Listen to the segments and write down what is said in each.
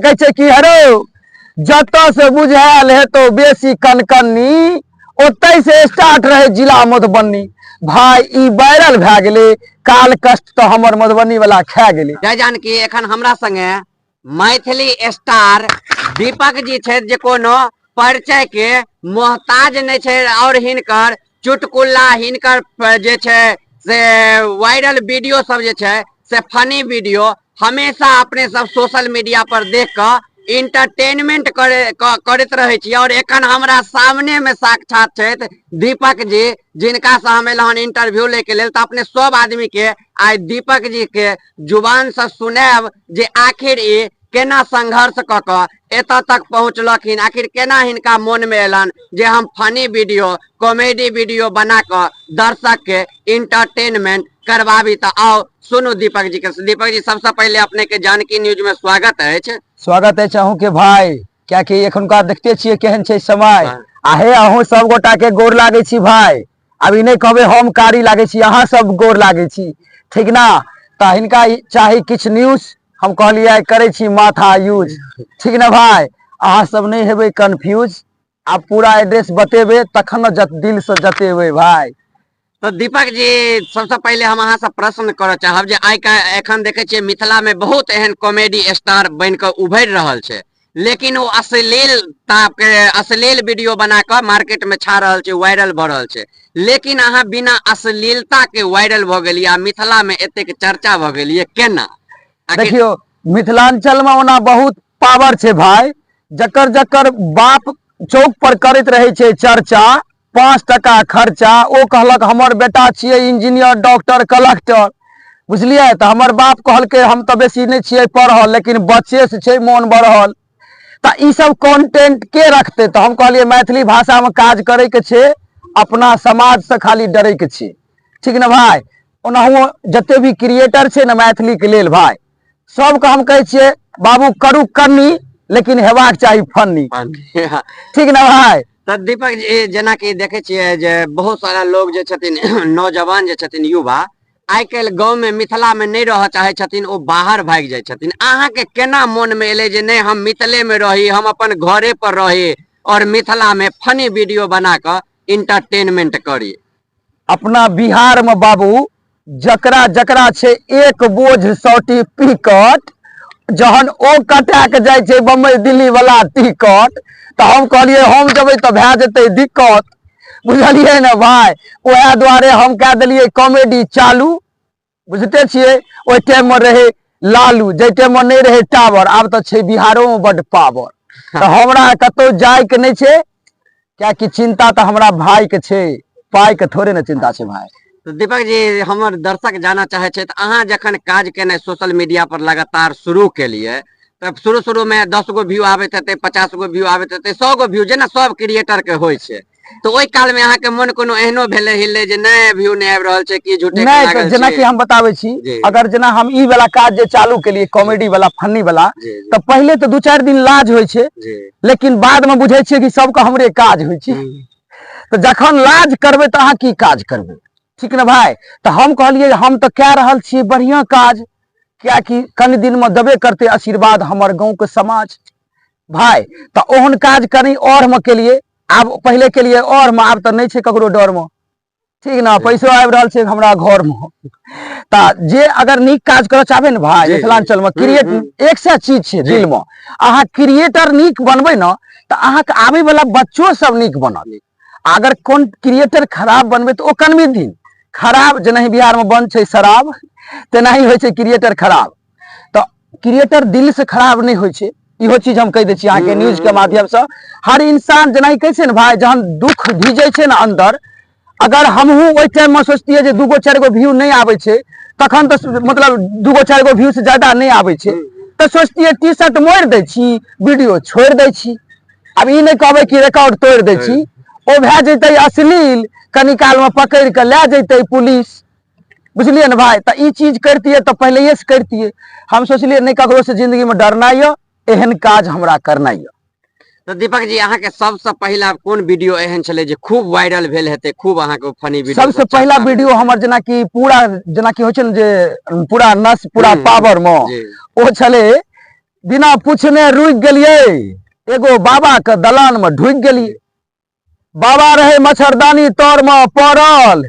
कहे कि हरो जत से बुझायल है तो बेसी कनकन्नी ओतै से स्टार्ट रहे जिला मधुबनी। भाई ई वायरल भए गेले, काल कष्ट तो हमर मधुबनी वाला खा गेले। जय जानकी एखन हमरा संगे मैथिली स्टार दीपक जी छे, जे कोनो परिचय के मोहताज नहीं छे और हिनकर चुटकुला हिनकर जे छे से वायरल वीडियो सब जे छे से फनी वीडियो हमेशा अपने सब सोशल मीडिया पर देख कर इंटरटेनमेंट करत रहे छी। और एखन हमरा सामने में साक्षात छे दीपक जी, जिनका से हम एलहन इंटरव्यू लेके लेल। तो अपने सब आदमी के आज दीपक जी के जुबान से सुनाब जे आखिर ये केना संघर्ष क के एतऽ तक पहुंचलखिन, आखिर केना हिनका मन में एलन जे हम फनी वीडियो कॉमेडी वीडियो बना कर दर्शक के इंटरटेनमेंट करवाबी। तो आओ सुनू दीपक जी के। दीपक जी सबसे पहले अपने के जानकी न्यूज में स्वागत है। स्वागत है चाहूँ के भाई, क्या कि एखुनका देखते छियै केहन छै समय। आहे अहूँ सब गोटा के गोर लागे छी भाई, अभी नहीं कहबे हम कारी लागे छी, अहाँ सब गोर लागे छी, ठीक ना। तो हिनका चाहे किछ न्यूज हम कहलिए करे छी माथा यूज, ठीक ना भाई। अहाँ सब नहीं हेबे कंफ्यूज, आप पूरा एड्रेस बतेबे तखन दिल से जतेबे भाई। तो दीपक जी सबसे पहले हम अहाँ से प्रश्न करऽ चाहब जे आइ का एखन देखे छियै मिथिला में बहुत एहन कॉमेडी स्टार बन के उभर रहल छै, लेकिन वो अश्लील वीडियो बना के मार्केट में छा रहल छै, वायरल भ रहल छै। लेकिन अहाँ बिना अश्लीलता के वायरल भ गेलियै, मिथिला में एतेक चर्चा भ गेलियै, केना? देखियो मिथिलांचल में ओना बहुत पावर छै भाई, जकर जकर बाप चौक पर करैत रहे छै चर्चा, 5 टका खर्चा, ओ कहलक हमर बेटा छियै इंजीनियर डॉक्टर कलेक्टर, बुझलिए। तो हमर बाप कहलके हम तो बेसी नहीं छियै पढ़ल, लेकिन बच्चे से छै मन बढ़ल। तो ई सब कंटेंट के रखते? तो हम कहलिए मैथिली भाषा में काज करे के छे, अपना समाज से खाली डरे के छे, ठीक ना भाई। ओनाहु जते भी क्रिएटर छे ना मैथिली के लेल भाई, सबके हम कहे छिए बाबू करू कन्नी, लेकिन हेबाक चाहिए फन्नी, ठीक ना भाई। तो दीपक जी जना कि देखे छिए जे बहुत सारा लोग जे छथिन नौजवान जे छथिन युवा आइ काल्हि गाँव में मिथिला में नहीं रह चाहे छथिन, ओ बाहर भाग जाए छथिन। अहाँ के केना मन में एले जे नहीं हम मिथिले में रही, हम अपन घरे पर रही और मिथिला में फनी वीडियो बना कर इंटरटेनमेंट करी? अपना बिहार में बाबू जकरा जकरा छे एक बोझ सर्टिफिकेट, जहन ओ कटा के जाए छे बम्बई दिल्ली वाला टिकट, तो हम कहलिए हम जब तो भै जते दिक्कत, बुझलिए ना भाई। वह द्वारे हम कह दिलिए कॉमेडी चालू, बुझते छिए। ओइ टाइम में रहे लालू, जे टाइम में नहीं रहे टावर, अब तो छे बिहारों में बड़ पावर। तो हमरा कतो जाए के नहीं छे, क्या कि चिंता तो हमरा भाई के छे, पाई के थोड़े ना चिंता छे भाई। तो दीपक जी हमर दर्शक जाना चाहे छे, अहाँ जखन काज केने सोशल मीडिया पर लगातार शुरू के लिए, तब शुरू में 10 गो व्यू आबैत हेतै, 50 गो व्यू आबैत हेतै, 100 गो व्यू जेना सब क्रिएटर के होय छे। तो ओइ काल में अहाँ के मन कोनो एहनो भेले हिले जे नहीं व्यू नहीं आबि रहल छे कि झूठे के लागल छे? नहीं, जना कि हम बतावे छी, अगर जना हम ई वाला काज जे चालू के लिए कॉमेडी वाला फनी वाला, तो पहले तो 2-4 दिन लाज होय छे, लेकिन बाद में बुझे छे कि सबके हमरे काज होय छे। तो जखन लाज करबे तो अहाँ की काज करबे, ठीक ना भाई। तो हम कहलिए हम तो कह रहल छी बढ़िया काज, क्या कि कनि दिन में दबे करते आशीर्वाद हमर गांव के समाज भाई। तो ओहन काज करी और में के लिए, आब पहले के लिए और में, आब तो नहीं छे ककरो डर में, ठीक ना। पैसो आबि रहल छे हमरा घर में। तो जे अगर नीक काज करे चाहबे न भाई, मिथिलांचल में क्रिएट 100 चीज छे दिल में, अहाँ क्रिएटर नीक बनबे न तो अहाँ के आबे वाला बच्चों सब नीक बनत। अगर कोन क्रिएटर खराब बनबे तो ओ कनवी दिन खराब, जेनाहि बिहार में बंद छे शराब, तेनाही होय छे क्रिएटर खराब। तो क्रिएटर दिल से खराब नहीं होय छे, इहो चीज हम कह दे छी अहाँ के न्यूज के माध्यम से। हर इंसान जेनाहि कहे छे न भाई, जहन दुख भीजे छे ना अंदर, अगर हमहू ओइ टाइम में सोचतिए जे 2-4 गो व्यू नहीं आवे छे, तखन तो मतलब 2-4 गो व्यू से ज्यादा नहीं आवे छे, तो सोचतिए टी शर्ट मोड़ दे छी, वीडियो छोड़ दे छी। अब ई नहीं कहबे कि रिकॉर्ड तोड़ दे छी, ओ भै जैते अश्लील, कनी काल में पकड़ के ले जैते पुलिस, बुझलिए ना भाई। तो ई चीज करतिए तो पहले से करतिए। हम सोचलिए नहीं ककरो से जिंदगी में डरना है, एहन काज हमरा करना है। तो दीपक जी अहाँ के सबसे पहला कौन वीडियो एहन छले जे खूब वायरल भेल हेते, खूब अहाँ के फनी वीडियो? सबसे पहला वीडियो हमर जना कि पूरा जना कि होय छै न जे पूरा नस पूरा पावर में, ओ छले बिना पूछने रुक गेलिए, एगो बाबा के दलान में ढुक गेलिए। बाबा रहे मच्छरदानी तर में पड़ल,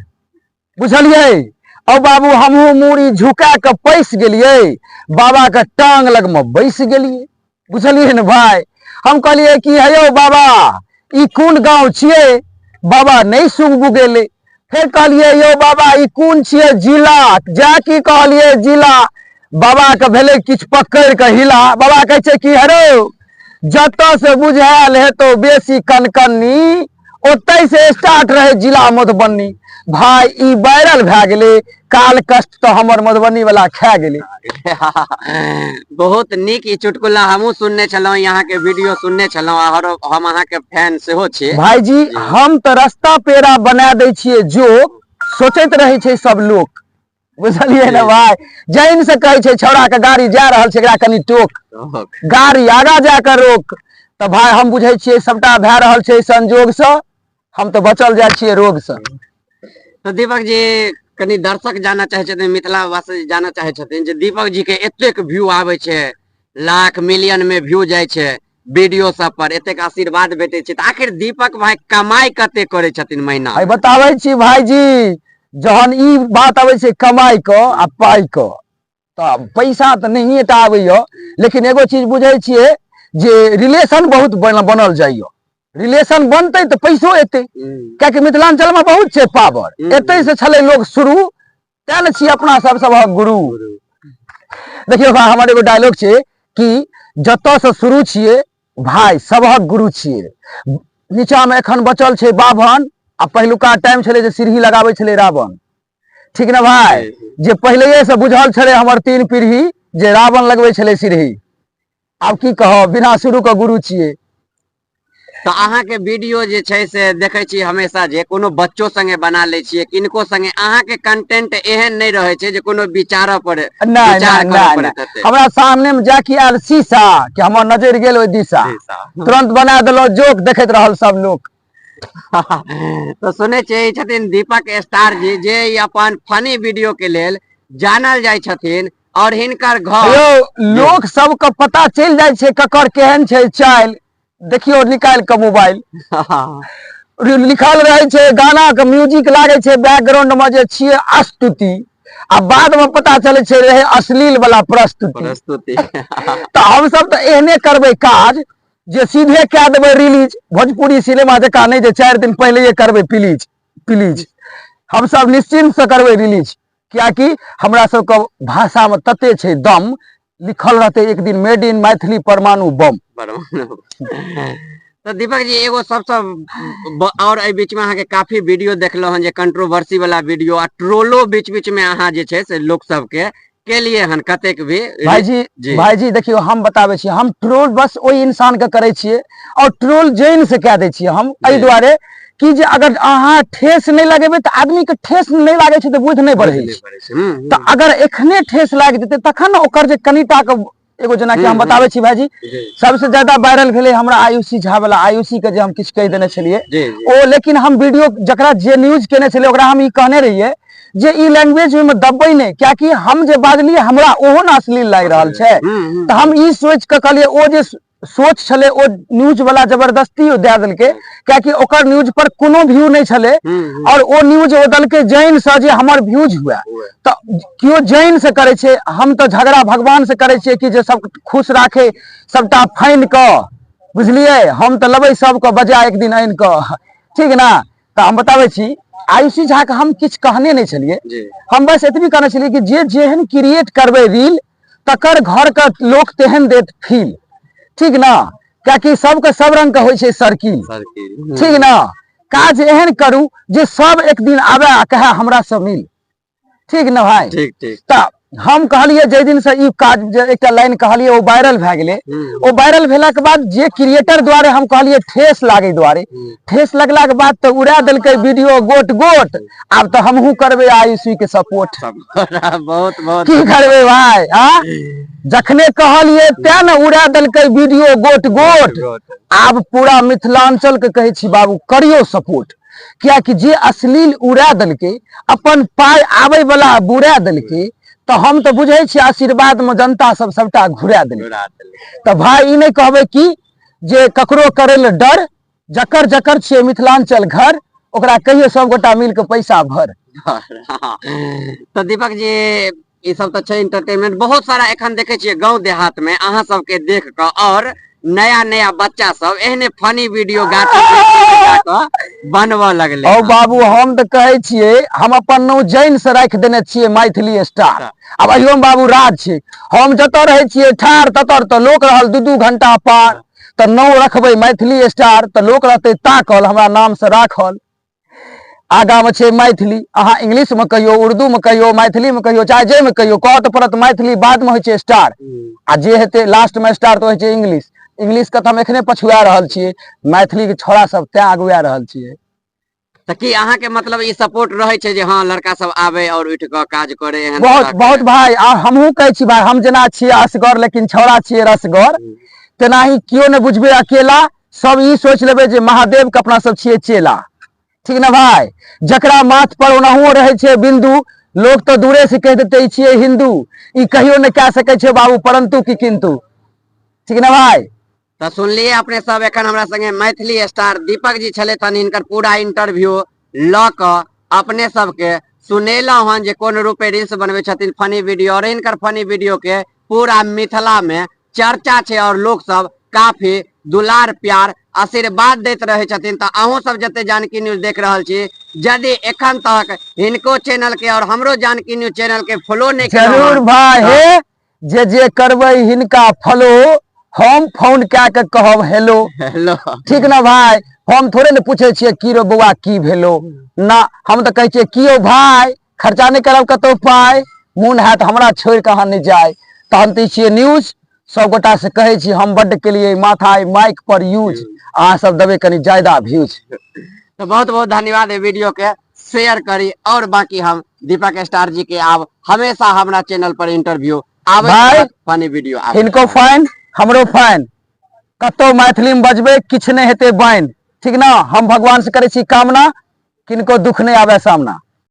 बुझलिए। और बाबू हमहू मूड़ी झुका के पैस गेलिए, बाबा के टांग लग में बैस गेलिए, बुझलिए ने भाई। हम कहलिए कि हेयो बाबा ई कोन गांव छिए, बाबा नहीं सुन बुगेले। फिर कहलिए यो बाबा ई कोन छिए जिला, जाकि कहलिए जिला, बाबा के भेले किछ पकड़ के हिला। बाबा कहे छे कि हेरो जत से बुझायल है तो बेसी कनकन्नी, ओतै से स्टार्ट रहे जिला मधुबनी। भाई ई वायरल भए गेले, काल कष्ट तो हमर मधुबनी वाला खा गेले। बहुत नीक ई चुटकुला हमहू सुनने छलौ, यहाँ के वीडियो सुनने छलौ, और हम अहाँ के फैन सेहो छी। भाई जी हम तो रास्ता पेड़ा बना दै छियै, जो सोचैत रहे छै सब लोग, बुझलिए ना भाई। जैन से कहे छै छौड़ा के गाड़ी जा रहल छै, एकरा कनी टोक, गाड़ी आगा जाकर रोक। तो भाई हम बुझे छियै सबटा भए रहल छै संजोग से, हम तो बचल जाय छियै रोग से। तो दीपक जी कनी दर्शक जाना चाहे छथिन, मिथिला वासी जाना चाहे छथिन जे दीपक जी के एतेक व्यू आवे छै, लाख मिलियन में व्यू जाय छै वीडियो सब पर, एतेक आशीर्वाद भेटे छै, तो आखिर दीपक भाई कमाई कते करे छथिन महीना? भाई बताबै छी भाई जी, जहन ई बात आवे छै कमाई क आ पाई क, तो पैसा तो नहीं टा आवे, लेकिन एगो चीज बुझे छियै जे रिलेशन बहुत बनल जाइयो। रिलेशन बनते तो पैसो एते, क्या मिथिलांचल में बहुत छै पावर, एते से छले लोग शुरू, तें न छी अपना सब सबहक गुरु। देखियो भाई हमर एगो डायलॉग छै कि जत से शुरू छिए भाई सबहक गुरु छिए। नीचा में एखन बचल छै बाभन, आ पहिलुका टाइम छले जे सीढ़ी लगाबै छले रावण, ठीक ना भाई, जे पहले से बुझल छले हमर 3 पीढ़ी जे रावण लगबै छले सीढ़ी। आब की कहो, बिना शुरू के गुरु छिए। तो अहाँ के वीडियो जे छै से देखे छी हमेशा, जे कोनो बच्चो संगे बना ले छिए, किनको संगे अहाँ के कंटेंट एहन नहीं रहे छै जे कोनो विचार पर विचार करऽ पड़त हेतै। हमरा सामने में जाके आयल शीशा कि हमर नजर गेल ओइ दिशा, तुरंत बना देलो जोक, देखैत रहल सब लोग। तो सुने छै छथिन दीपक स्टार जी, जे ई अपन फनी वीडियो के लेल जानल जाय छथिन, और हिनकर घर लोग सबके पता चल जाय छै ककर केहन छै चाल। देखियो निकाल के मोबाइल लिखल रहे छै, गाना के म्यूजिक लागे छै बैकग्राउंड में जे छिए अस्तुति, आ बाद में पता चले छै रहे अश्लील वाला प्रस्तुति। तो हम सब तो एहने करबे काज जे सीधे क्या देवे रिलीज, भोजपुरी सिनेमा जका नहीं जे 4 दिन पहले करबे प्लीज। हम सब निश्चिंत से करबे रिलीज, क्या कि हमरा सबके भाषा में तते छै दम, लिखल रहते एक दिन मेड इन मैथिली परमाणु बम। तो दीपक जी एगो सबसे और ए बीच में अहाँ के काफी वीडियो देखलो हन जे कंट्रोवर्सी वाला वीडियो, आ ट्रोलो बीच में अहाँ जे छै से लोग सब के लिए हन कतेक भी। भाई जी देखियो हम बताबे छी, हम ट्रोल बस ओई इंसान के करे छिए, और ट्रोल जैन से कह दे छिए हम, एहि दुआरे कि जे अगर अहाँ ठेस नहीं लगेबे तो आदमी के ठेस नहीं लागे छै तो बुझ नहीं बढ़े छै। तो अगर एखने ठेस लाग जेते तखन ओकर जे कनिटा के एगो जना कि हम बताबे छी भाईजी, सबसे ज्यादा वायरल भेले हमरा आयुषी झा वाला, आयुषी के जे हम किछ कह देने छलिए ओ, लेकिन हम वीडियो जकरा जे न्यूज केने छलिए ओकरा हम ई कहने रहिए जे ई लैंग्वेज में दबे नहीं, क्या कि हम जे बाजलिए हमरा ओहो न अश्लील लाग रहल छै। तो हम ई सोच के कहलिए ओ जे सोच छले ओ न्यूज वाला जबरदस्ती दे देलके, क्या कि ओकर न्यूज पर कोनो व्यू नहीं छले, और ओ न्यूज ओ दलके जैन से जे हमर व्यूज हुआ। तो क्यों जैन से करे छे, हम तो झगड़ा भगवान से करे छे कि जे सब खुश राखे, सबटा फाइन क, बुझलिए। हम तो लेबै सबके बजा एक दिन आइन क, ठीक ना। तो हम बताबे छी आयुषी झा के हम किछ कहने नहीं छलिए, हम बस एतबी कहने छलिए कि जे जेहन क्रिएट करबे रील तकर घर का लोग तेहन देत फील, ठीक ना। क्या कि सबके सब रंग के होय छै सर्किल, ठीक ना। काज एहन करू जे सब एक दिन आवे आ कहे हमरा से मिल, ठीक ना भाई। ठीक। तो हम कहलिए जे दिन से ई काज जे एकटा लाइन कहलिए ओ वायरल भए गेले, ओ वायरल भेला के बाद जे क्रिएटर द्वारे हम कहलिए ठेस लागे द्वारे, ठेस लगला के बाद तो उड़ा देलकै वीडियो गोट। अब तो हमहू करबे आयुषी के सपोर्ट। बहुत की करबे भाई, हां जखने कहलिए ते न उड़ा देलकै वीडियो गोट। आब पूरा मिथिलांचल के कहे छी बाबू करियो सपोर्ट, क्या कि जे अश्लील उड़ा देलकै, अपन पाई आवे वाला बुरा देलकै, तो हम तो बुझे छी आशीर्वाद में जनता सब सबटा घुरा देले। तो भाई ई नहीं कहबे कि जे ककरो करे ले डर, जकर जकर छे मिथिलांचल घर ओकरा कहियो सब गोटा मिल के पैसा भर। तो दीपक जी ई सब तो छै एंटरटेनमेंट, बहुत सारा एखन देखे छियै गांव देहात में अहाँ सबके देख के और नया नया बच्चा सब एहने फनी वीडियो गाके बनवा लगले। ओ बाबू हम तो कहे छिए हम अपन नाम जैन से राख देने छिए मैथिली स्टार। अब अहियो में बाबू राज छै, हम जत रहे छिए ठार ततर तो लोक रहल 2-2 घंटा पार, तो नाम रखबे मैथिली स्टार तो लोक रहते ताकल हमरा नाम से राखल। आगा में छै मैथिली, अहाँ इंग्लिश में कहियो, उर्दू में कहियो, मैथिली में कहियो, चाहे जे में कहियो, कहत पड़त मैथिली, बाद में होय छै स्टार, आ जे हेते लास्ट में स्टार तो होय छै इंग्लिश। इंग्लिश के तो हम एखने पछुआ रहल छिए, मैथिली के छोड़ा सब तै अगुआ रहल छिए। तो की अहाँ के मतलब ई सपोर्ट रहे छै जे हां लड़का सब आवे और उठ के काज करे एहन? बहुत बहुत भाई, आ हमहू कहै छी भाई, हम जना छिए असगर लेकिन छौड़ा छिए रसगर, तेनाही कियो ने बुझबे अकेला, सब ई सोच लेबे जे महादेव के अपना सब छिए चेला, ठीक ना भाई? जकरा माथ पर ओनाहुओ रहे छे बिंदु, लोग तो दूरे से कह देते ई छिए हिंदू, ई कहियो न कह सके छे बाबू परंतु की किंतु, ठीक ना भाई? तो सुनलिए अपने सब एखन हमरा संगे मैथिली स्टार दीपक जी छले तन, इनकर पूरा इंटरव्यू ल क अपने सबके सुनेलौ हन जे कोन रूपे रील्स बनबे छथिन फनी वीडियो, और इनकर फनी वीडियो के पूरा मिथिला में चर्चा छे और लोग सब काफी दुलार प्यार आशीर्वाद देत रहे छथिन। तो अहूँ सब जते जानकी न्यूज देख रहल छी, यदि एखन तक हिनको चैनल के और हमरो जानकी न्यूज चैनल के फॉलो नहीं जरूर भाई हे, जे करबै हिनका फॉलो, हम फोन क्या के कहब हेलो हेलो, ठीक ना भाई? हम थोड़े ने पूछे छिए की रो बउआ की भेलो ना, हम तो कहे छिए कियो भाई खर्चा नहीं करब कतो पाई, मुन हैत हमरा छोड़ के अहाँ नहीं जाय। तो हम तो छिए न्यूज, सब गोटा से कहे छी हम बड्ड के लिए माथा माइक पर यूज, अहाँ सब देबे कनी ज्यादा व्यूज। तो बहुत बहुत धन्यवाद ये वीडियो के शेयर करी, और बाकी हम दीपक स्टार जी के आब हमेशा हमारा चैनल पर इंटरव्यू आवे फनी वीडियो आवे। इनको फाइन हमरो फाइन, कतो मैथिली में बजबे किछ नहीं हेते बाइन, ठीक ना? हम भगवान से करे छी कामना, किनको दुख नहीं आवे सामना।